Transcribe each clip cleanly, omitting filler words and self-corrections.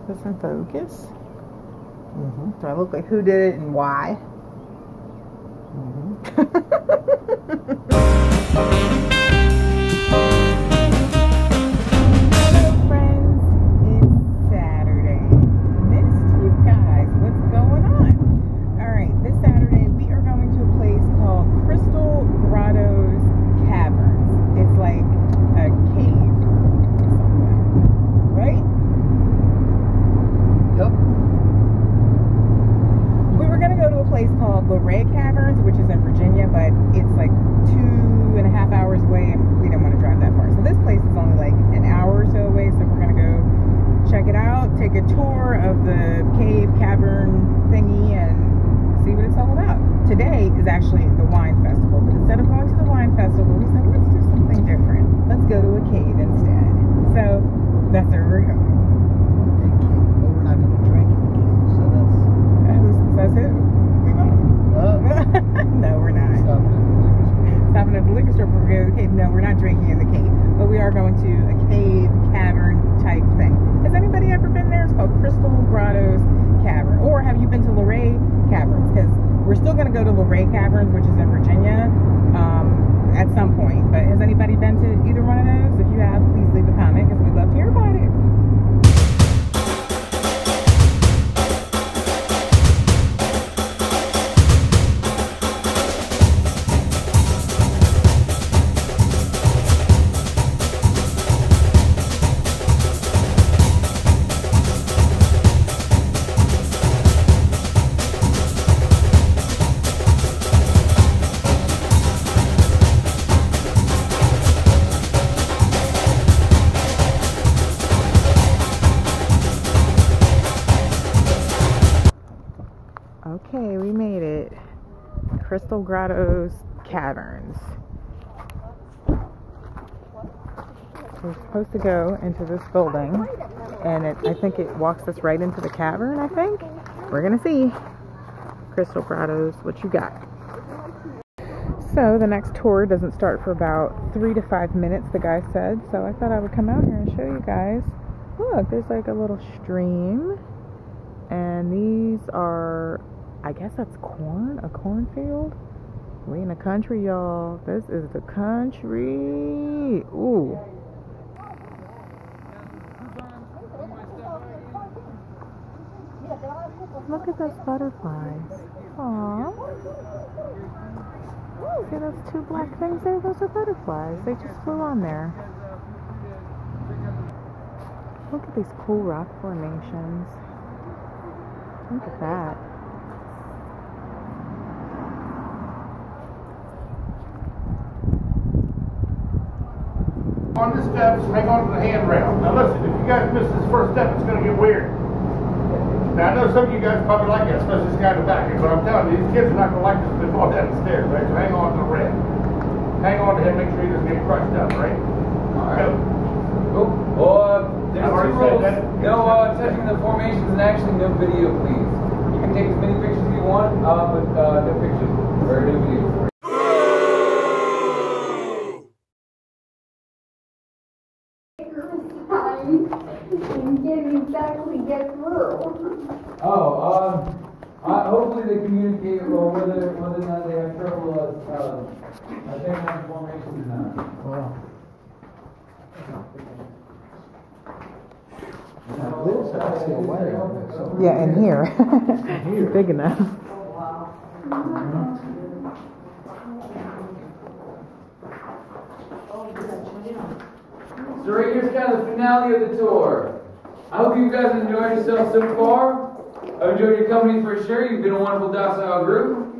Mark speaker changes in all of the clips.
Speaker 1: This in focus. Do I look like who did it and why? Which is in Virginia, but it's like 2.5 hours away, and we didn't want to drive that far. So this place is only like an hour or so away, so we're gonna go check it out, take a tour of the cave cavern thingy, and see what it's all about. Today is actually the wine festival, but instead of going to the wine festival, we said let's do something different. Let's go to a cave instead. So that's where we're going.
Speaker 2: But we're not gonna drink in the cave, so
Speaker 1: that's who? No, we're not. Stopping at the liquor store. We're going to the cave. No, we're not drinking in the cave. But we are going to a cave, cavern type thing. Has anybody ever been there? It's called Crystal Grottoes Cavern. Or have you been to Luray Caverns? Because we're still going to go to Luray Caverns, which is in Virginia, at some point. But has anybody been to either one of those? If you have, please leave a comment, because we'd love to hear about it. Okay, we made it. Crystal Grottoes Caverns. We're supposed to go into this building, and I think it walks us right into the cavern, I think. We're gonna see. Crystal Grottoes, what you got? So the next tour doesn't start for about 3 to 5 minutes, the guy said. So I thought I would come out here and show you guys. Look, there's like a little stream. And these are, I guess that's corn, a cornfield. We in the country, y'all. This is the country. Ooh. Look at those butterflies. Aww. See those two black things there? Those are butterflies. They just flew on there. Look at these cool rock formations. Look at that.
Speaker 3: On the steps, hang on to the handrail. Now listen, if you guys miss this first step, it's going to get weird. Now I know some of you guys probably like that, especially this guy in the back here, but I'm telling you, these kids are not going to like this if they fall down the stairs, right? So hang on to the rail. Hang on to him, make sure he doesn't get crushed up, right? Alright.
Speaker 4: Well, there's two rules. No touching the formations, and actually no video, please. You can take as many pictures as you want, but no pictures or no video.
Speaker 5: And can exactly get through.
Speaker 4: Hopefully they communicate well whether or not they have trouble taking on formations now.
Speaker 2: Wow.
Speaker 1: Yeah, in here. It's big enough.
Speaker 4: So right here's kind of the finale of the tour. I hope you guys enjoyed yourself so far. I've enjoyed your company for sure. You've been a wonderful docile group.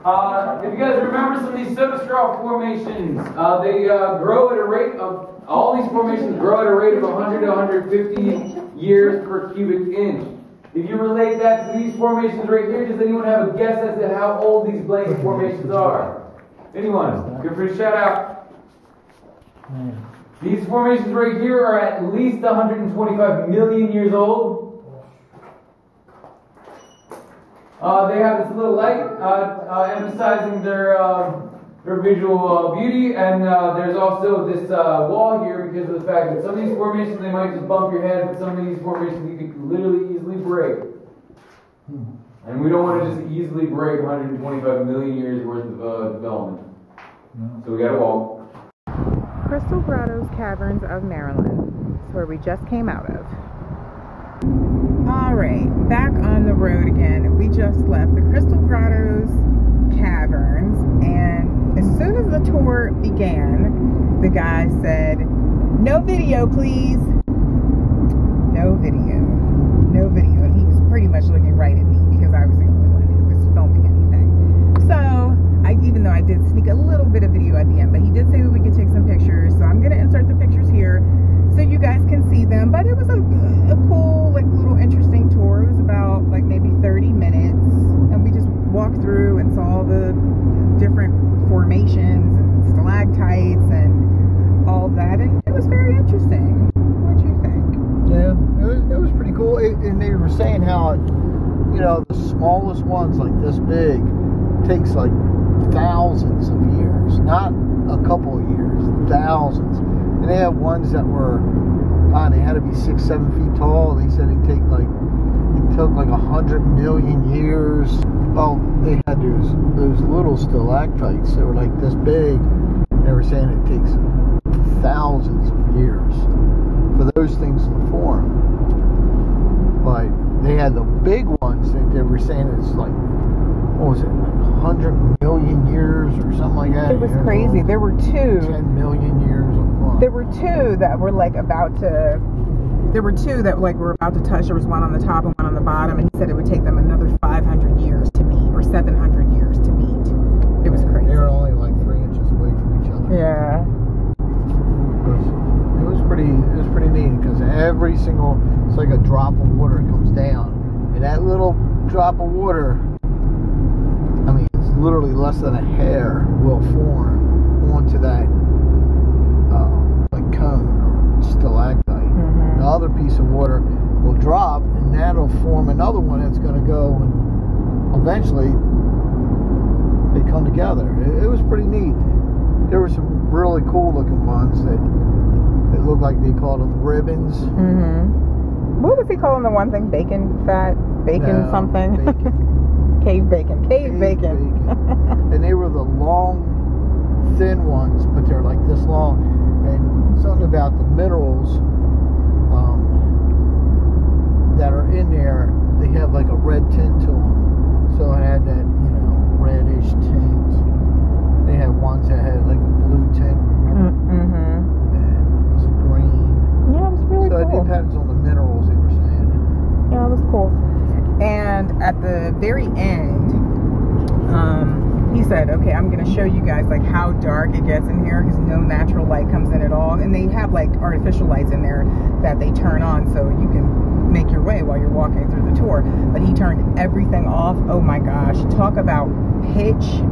Speaker 4: If you guys remember some of these soda straw formations, they grow at a rate of, all these formations grow at a rate of 100 to 150 years per cubic inch. If you relate that to these formations right here, does anyone have a guess as to how old these blanket formations are? Anyone? Good for a shout out. These formations right here are at least 125 million years old. They have this little light emphasizing their for visual beauty, and there's also this wall here because of the fact that some of these formations, they might just bump your head, but some of these formations you could literally easily break. And we don't want to just easily break 125 million years worth of development. So we gotta walk.
Speaker 1: Crystal Grotto's Caverns of Maryland. That's where we just came out of. Alright, back on the road again. We just left the Crystal Grotto's Caverns, and as soon as the tour began, the guy said, "No video, please." No video. No video. And he was pretty much looking right at me because I was the only one who was filming anything. So, even though I did sneak a little bit of video at the end, but he did say that we could take some pictures, so I'm going to insert the pictures here so you guys can see them. But it was a cool, like, little interesting tour. It was about like maybe 30 minutes, and we just walked through and saw the different formations and stalactites and all that, and it was very interesting. What do you think?
Speaker 2: Yeah, it was pretty cool. And they were saying how, you know, the smallest ones like this big takes like thousands of years, not a couple of years, thousands. And they have ones that were, they had to be 6-7 feet tall. They said it took like 100 million years. Well, they had those little stalactites that were like this big. They were saying it takes thousands of years for those things to form. But they had the big ones that they were saying it's like, what was it, like 100 million years or something like that?
Speaker 1: It was crazy. There were two.
Speaker 2: 10 million years.
Speaker 1: There were two that were like about to. There were two that like were about to touch. There was one on the top and one on the bottom, and he said it would take them another 500 years to meet, or 700 years to meet. It was crazy.
Speaker 2: They were only like 3 inches away from each other.
Speaker 1: Yeah.
Speaker 2: It was pretty neat because every single, it's like a drop of water comes down, and that little drop of water, I mean, it's literally less than a hair will form onto that like cone or stalactite. The other piece of water will drop, and that'll form another one that's going to go, and eventually they come together. It was pretty neat. There were some really cool looking ones that looked like they called them ribbons.
Speaker 1: What was he calling the one thing? Bacon fat? Bacon something?
Speaker 2: Bacon.
Speaker 1: Cave bacon. Cave bacon.
Speaker 2: And they were the long, thin ones, but they're like this long. And something about the minerals that are in there, they have like a red tint to them. So it had that, you know, reddish tint. They had ones that had like a blue tint. And it was a green.
Speaker 1: Yeah, it was really cool.
Speaker 2: So it depends on the minerals they were saying.
Speaker 1: Yeah, it was cool. And at the very end, he said, okay, I'm going to show you guys like how dark it gets in here because no natural light comes in at all. And they have like artificial lights in there that they turn on so you can make your way while you're walking through the tour. But he turned everything off. Oh my gosh. Talk about pitch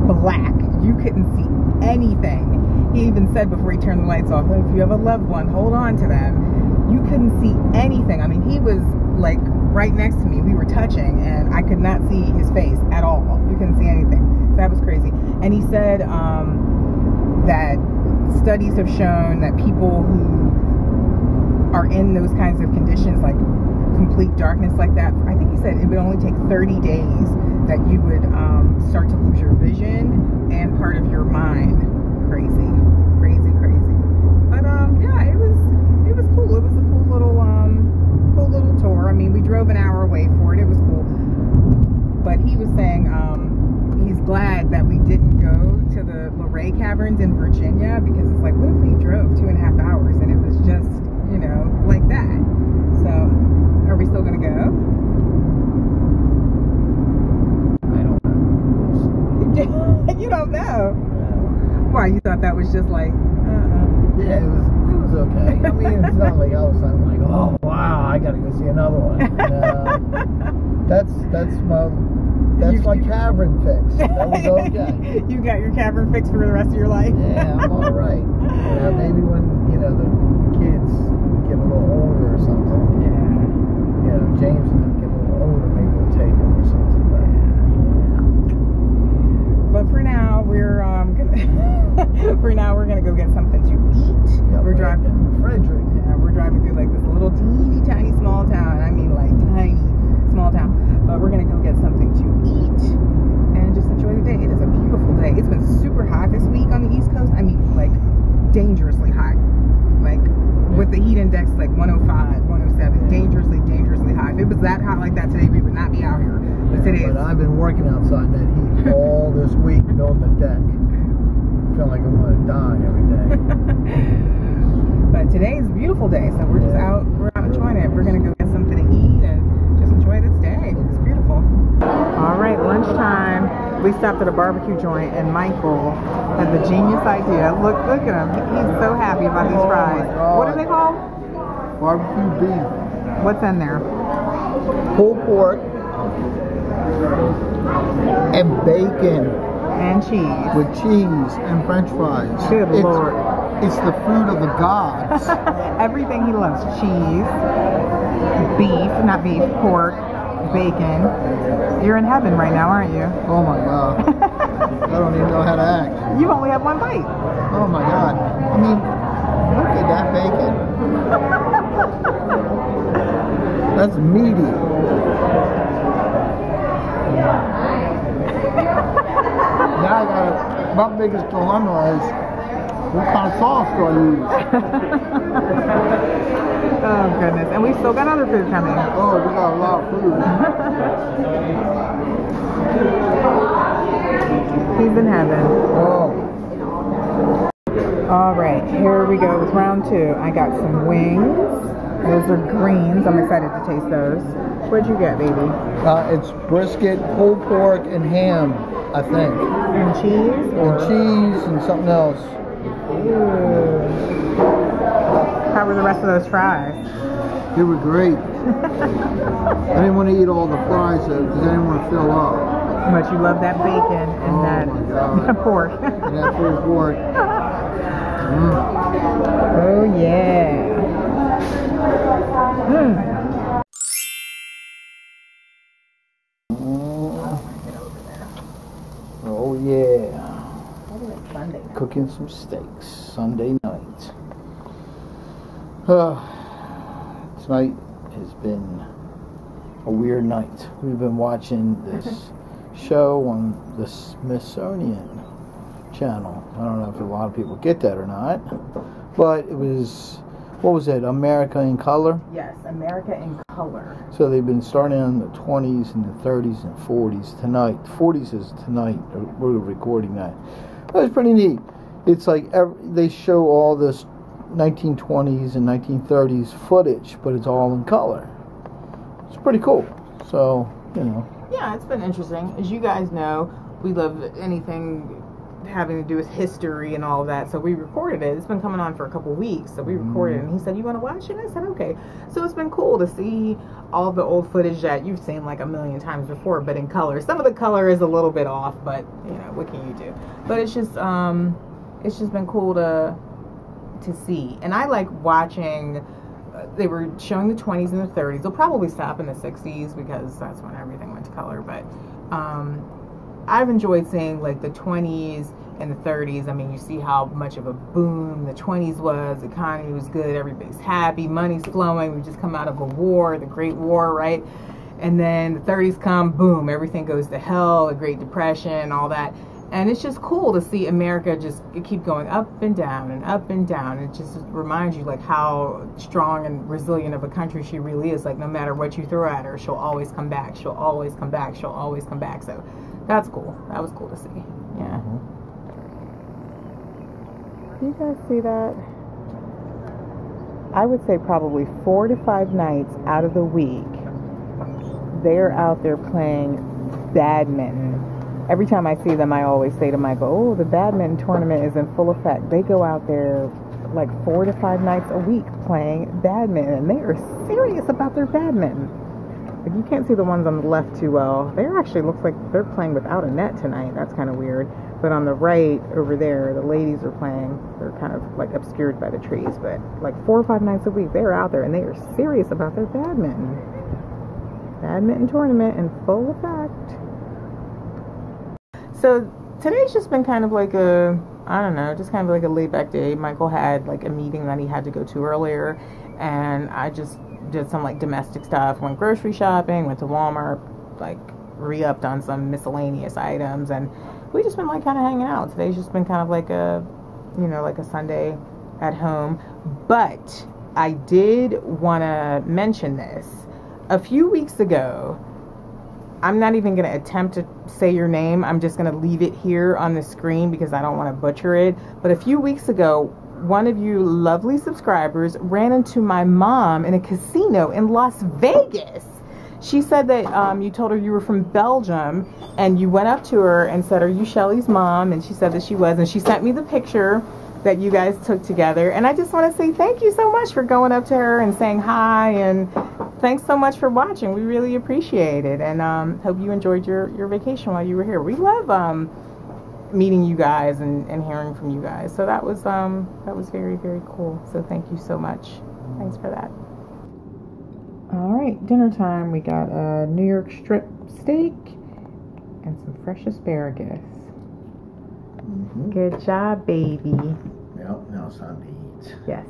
Speaker 1: black. You couldn't see anything. He even said before he turned the lights off, if you have a loved one, hold on to them. You couldn't see anything. I mean, he was like right next to me. We were touching and I could not see his face at all. You couldn't see anything. So that was crazy. And he said that studies have shown that people who are in those kinds of conditions, like complete darkness like that, I think he said it would only take 30 days that you would start to lose your vision and part of your mind. Crazy. But yeah, it was cool. It was a cool little tour. I mean, we drove an hour away for it. It was cool. But he was saying he's glad that we didn't go to the Luray Caverns in Virginia because it's like, what if we drove 2.5 hours and it was just, you know, like that? So, are we still gonna go?
Speaker 2: I don't know.
Speaker 1: You don't know? Why, you thought that was just like,
Speaker 2: Yeah, it was okay. I mean, it's not like all of a sudden like, oh wow, I gotta go see another one. That's my cavern fix. That was okay.
Speaker 1: You got your cavern fix for the rest of your life?
Speaker 2: Yeah, I'm all right. Maybe when, you know, the kids get a little older or something.
Speaker 1: Yeah.
Speaker 2: You know, James will get a little older, maybe we'll take him or something.
Speaker 1: But for now, we're gonna like 105, 107, dangerously hot. If it was that hot like that today, we would not be out here. But today,
Speaker 2: But I've been working outside in that heat all this week, building the deck. I feel like I'm going to die every day.
Speaker 1: But today is a beautiful day, so we're just out. We're out enjoying it. We're gonna go get something to eat and just enjoy this day. It's beautiful. All right, lunchtime. We stopped at a barbecue joint, and Michael had the genius idea. Look at him. He's so happy about these fries. What are they called?
Speaker 2: Barbecue beef.
Speaker 1: What's in there?
Speaker 2: Pulled pork. And bacon.
Speaker 1: And cheese.
Speaker 2: With cheese and french fries.
Speaker 1: Good Lord.
Speaker 2: It's the food of the gods.
Speaker 1: Everything he loves. Cheese, pork, bacon. You're in heaven right now, aren't you?
Speaker 2: Oh my God. I don't even know how to act.
Speaker 1: You only have one bite.
Speaker 2: Oh my God. I mean, look at that bacon. That's meaty. Now I got my biggest dilemma is what kind of sauce do I use?
Speaker 1: Oh goodness. And we still got other food coming.
Speaker 2: Oh, we got a lot of food.
Speaker 1: He's in heaven.
Speaker 2: Oh.
Speaker 1: All right, here we go with round 2. I got some wings. Those are greens. I'm excited to taste those. What'd you get, baby?
Speaker 2: It's brisket, pulled pork, and ham, I think.
Speaker 1: And cheese?
Speaker 2: And cheese and something else.
Speaker 1: Ooh. How were the rest of those fries?
Speaker 2: They were great. I didn't want to eat all the fries though, because I didn't want to fill up.
Speaker 1: But you love that bacon and that pork.
Speaker 2: And that pulled pork.
Speaker 1: Oh yeah.
Speaker 2: Oh yeah. Cooking some steaks Sunday night. Tonight has been a weird night. We've been watching this show on the Smithsonian channel. I don't know if a lot of people get that or not, but it was, what was it, America in Color?
Speaker 1: Yes, America in Color.
Speaker 2: So they've been starting in the 20s and the 30s and 40s tonight. 40s is tonight. We're recording that. But it's pretty neat. It's like they show all this 1920s and 1930s footage, but it's all in color. It's pretty cool. So, you know.
Speaker 1: Yeah, it's been interesting. As you guys know, we love anything having to do with history and all of that, so we recorded it. It's been coming on for a couple weeks, so we recorded it, and he said, you want to watch it? I said, okay. So it's been cool to see all the old footage that you've seen like a million times before, but in color. Some of the color is a little bit off, but you know, what can you do? But it's just been cool to see. And I like watching, they were showing the 20s and the 30s. They'll probably stop in the 60s because that's when everything went to color, but I've enjoyed seeing like the 20s and the 30s. I mean, you see how much of a boom the 20s was. The economy was good. Everybody's happy. Money's flowing. We just come out of a war, the Great War, right? And then the 30s come, boom, everything goes to hell, the Great Depression, all that. And it's just cool to see America just keep going up and down and up and down. It just reminds you like how strong and resilient of a country she really is. Like no matter what you throw at her, she'll always come back. She'll always come back. She'll always come back. So that's cool. That was cool to see. Yeah. You guys see that? I would say probably 4 to 5 nights out of the week, they're out there playing badminton. Every time I see them, I always say to Michael, oh, the badminton tournament is in full effect. They go out there like 4 to 5 nights a week playing badminton. They are serious about their badminton. If you can't see the ones on the left too well, they actually looks like they're playing without a net tonight. That's kind of weird. But on the right over there, the ladies are playing. They're kind of like obscured by the trees. But like 4 or 5 nights a week, they're out there and they are serious about their badminton. Badminton tournament in full effect. So today's just been kind of like a, I don't know, just kind of like a laid back day. Michael had like a meeting that he had to go to earlier, and I just did some like domestic stuff, went grocery shopping, went to Walmart, like re-upped on some miscellaneous items, and we just been like kind of hanging out. Today's just been kind of like a, you know, like a Sunday at home. But I did want to mention this. A few weeks ago, I'm not even going to attempt to say your name. I'm just going to leave it here on the screen because I don't want to butcher it. But a few weeks ago, one of you lovely subscribers ran into my mom in a casino in Las Vegas. She said that you told her you were from Belgium, and you went up to her and said, "Are you Shelly's mom?" And she said that she was, and she sent me the picture that you guys took together. And I just want to say thank you so much for going up to her and saying hi, and thanks so much for watching. We really appreciate it, and hope you enjoyed your vacation while you were here. We love meeting you guys and hearing from you guys. So that was very, very cool. So thank you so much. Thanks for that. All right, dinner time. We got a New York strip steak and some fresh asparagus.
Speaker 2: Mm-hmm.
Speaker 1: Good job, baby.
Speaker 2: Now it's time to eat.
Speaker 1: Yes.